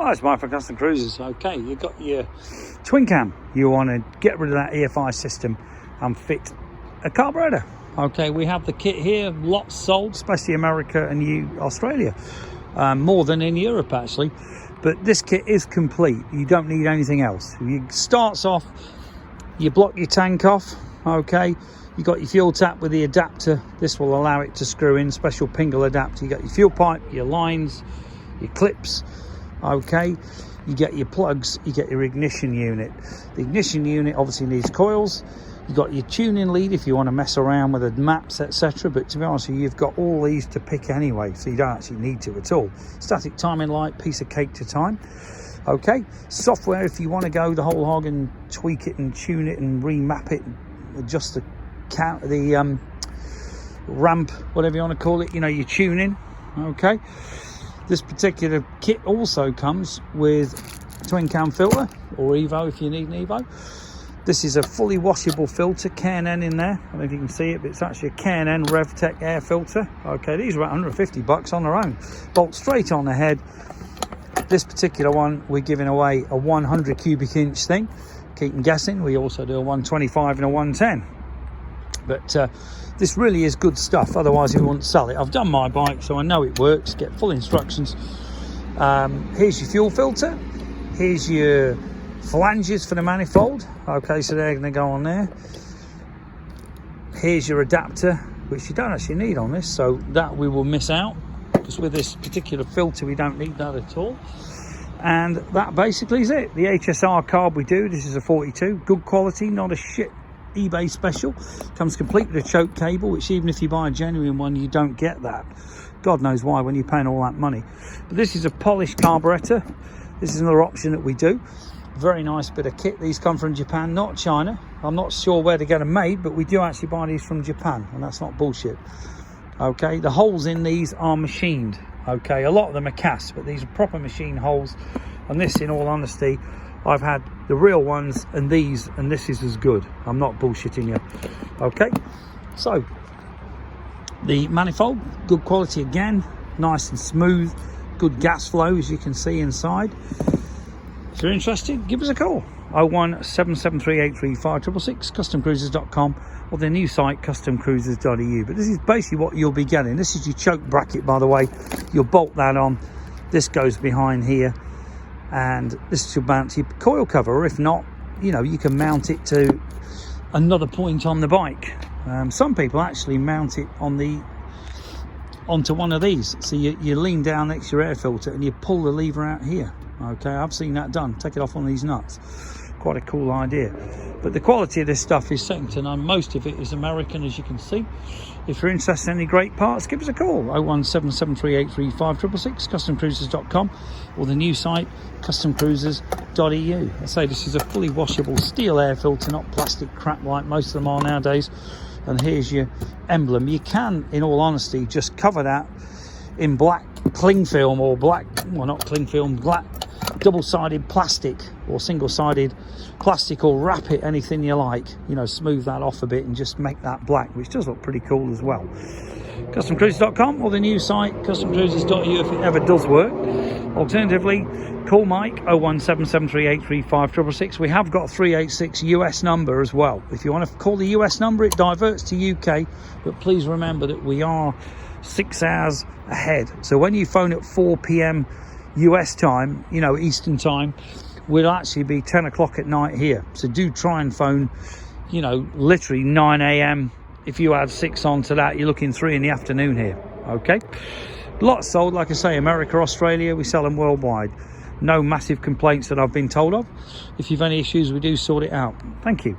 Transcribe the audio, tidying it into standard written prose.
Oh, it's Mike from Custom Cruisers. Okay, you've got your twin cam. You want to get rid of that EFI system and fit a carburetor. Okay, we have the kit here, lots sold, especially America and Australia, more than in Europe actually. But this kit is complete. You don't need anything else. It starts off, you block your tank off. Okay, you got your fuel tap with the adapter. This will allow it to screw in, special pingle adapter. You got your fuel pipe, your lines, your clips. Okay, you get your plugs, you get your ignition unit. The ignition unit obviously needs coils. You got your tuning lead if you want to mess around with the maps, etc. But to be honest with you, you've got all these to pick anyway, so you don't actually need to at all. Static timing light, piece of cake to time. Okay, software if you want to go the whole hog and tweak it and tune it and remap it, adjust the count, the ramp, whatever you want to call it. You know, your tuning. Okay. This particular kit also comes with a twin cam filter, or Evo if you need an Evo. This is a fully washable filter, K&N in there. I don't know if you can see it, but it's actually a K&N RevTech air filter. Okay, these are about 150 bucks on their own. Bolt straight on the head. This particular one, we're giving away a 100 cubic inch thing. Keep them guessing. We also do a 125 and a 110. But this really is good stuff, otherwise we wouldn't sell it. I've done my bike, so I know it works. Get full instructions. Here's your fuel filter. Here's your flanges for the manifold. Okay, so they're going to go on there. Here's your adapter, which you don't actually need on this, so that we will miss out, because with this particular filter we don't need that at all. And that basically is it. The HSR carb we do, this is a 42, good quality, not a shit eBay special. Comes complete with a choke cable, which even if you buy a genuine one you don't get that. God knows why when you're paying all that money. But this is a polished carburetor. This is another option that we do. Very nice bit of kit. These come from Japan, not China. I'm not sure where to get them made, but we do actually buy these from Japan, and that's not bullshit. Okay, the holes in these are machined. Okay, a lot of them are cast, but these are proper machine holes. And this, in all honesty, I've had the real ones and these, and this is as good. I'm not bullshitting you. Okay, so the manifold, good quality again, nice and smooth, good gas flow as you can see inside. If you're interested, give us a call. 01773835666, customcruisers.com, or the new site customcruisers.eu. But this is basically what you'll be getting. This is your choke bracket, by the way. You'll bolt that on. This goes behind here, and this should mount to your coil cover, or if not, you know, you can mount it to another point on the bike. Some people actually mount it on onto one of these, so you lean down next to your air filter and you pull the lever out here. Okay, I've seen that done. Take it off on these nuts. Quite a cool idea. But the quality of this stuff is second to none. Most of it is American, as you can see. If you're interested in any great parts, give us a call. 01773835666, customcruisers.com, or the new site customcruisers.eu. I say this is a fully washable steel air filter, not plastic crap like most of them are nowadays. And here's your emblem. You can, in all honesty, just cover that in black cling film, or black, well, not cling film, black double-sided plastic or single-sided plastic, or wrap it anything you like, you know, smooth that off a bit and just make that black, which does look pretty cool as well. Customcruisers.com, or the new site customcruisers.eu if it ever does work. Alternatively, call Mike 01773835666. We have got a 386 US number as well. If you want to call the US number, it diverts to UK, but please remember that we are 6 hours ahead. So when you phone at 4 p.m. US time, you know, Eastern time, will actually be 10 o'clock at night here. So do try and phone, you know, literally 9 a.m. If you add 6 on to that, you're looking 3 in the afternoon here. Okay, lots sold, like I say, America, Australia, we sell them worldwide. No massive complaints that I've been told of. If you've any issues, we do sort it out. Thank you.